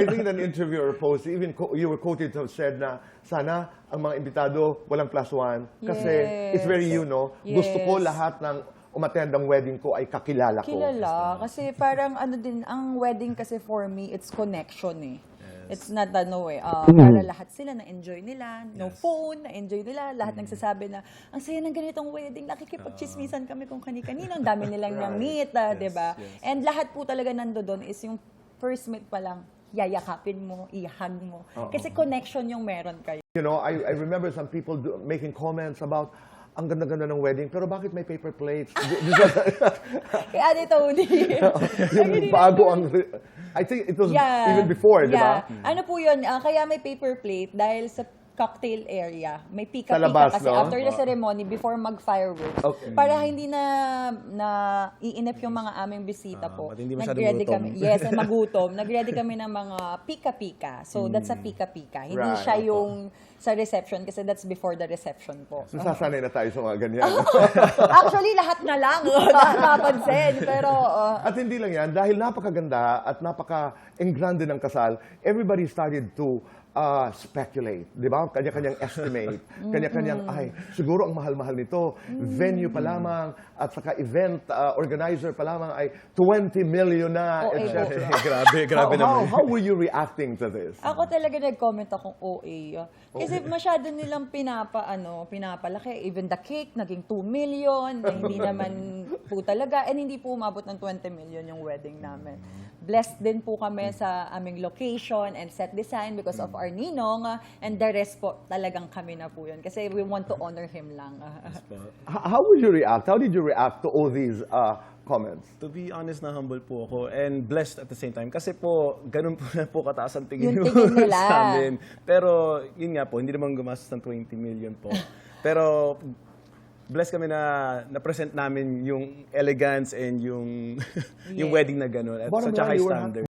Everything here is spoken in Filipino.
I think in an interview or post, even you were quoted to have said na sana ang mga imbitado walang +1 kasi it's very gusto ko lahat ng umattend ang wedding ko ay kakilala ko. Kilala. Kasi parang ano din, ang wedding kasi for me, it's connection eh. It's not para lahat sila na-enjoy nila, no phone, na-enjoy nila, lahat nagsasabi na, ang saya ng ganitong wedding, nakikipag-chismisan kami kung kani-kanino, ang dami nilang na-meet, diba? And lahat po talaga nando doon is yung first meet pa lang, yayakapin mo, i-hug mo. Kasi connection yung meron kayo. You know, I remember some people making comments about ang ganda-ganda ng wedding, pero bakit may paper plates? Kaya Tony. Yung bago ang... I think it was even before, di ba? Ano po yun, kaya may paper plate dahil sa cocktail area. May pika-pika labas, kasi no? after the ceremony, before mag-fireworks. Para hindi na iinip yung mga aming bisita po. Hindi masyadong Nag-ready gutom. kami. Yes, magutom. Nag-ready kami ng mga pika-pika. So, that's a pika-pika. Hindi siya yung sa reception kasi that's before the reception po. Nasasanay na tayo sa mga ganyan. Actually, lahat na lang. Napansin. Pero, At hindi lang yan, dahil napakaganda at napaka-engrande ng kasal, everybody started to speculate, di ba? Kanya-kanyang estimate, kanya-kanyang, ay, siguro ang mahal-mahal nito, venue pa lamang, at saka event organizer pa lamang ay 20 million na, etc. Grabe naman. How were you reacting to this? ako talaga nag-comment akong OA. Kasi masyado nilang pinapalaki. Even the cake, naging 2 million, na hindi naman po talaga. And hindi po umabot ng 20 million yung wedding namin. Blessed din po kami sa aming location and set design because of our ninong. And the rest po, talagang kami na po yun. Kasi we want to honor him lang. How would you react? How did you react to all these comments? To be honest, na humble po ako and blessed at the same time. Kasi po, ganun po na po kataas ang tingin Yung tingin nila. sa amin. Pero, yun nga po, hindi naman gumastos ng 20 million po. Pero, blessed kami na present namin yung elegance and yung wedding na gano'n. At Bottom sa tsaka line, you were standard.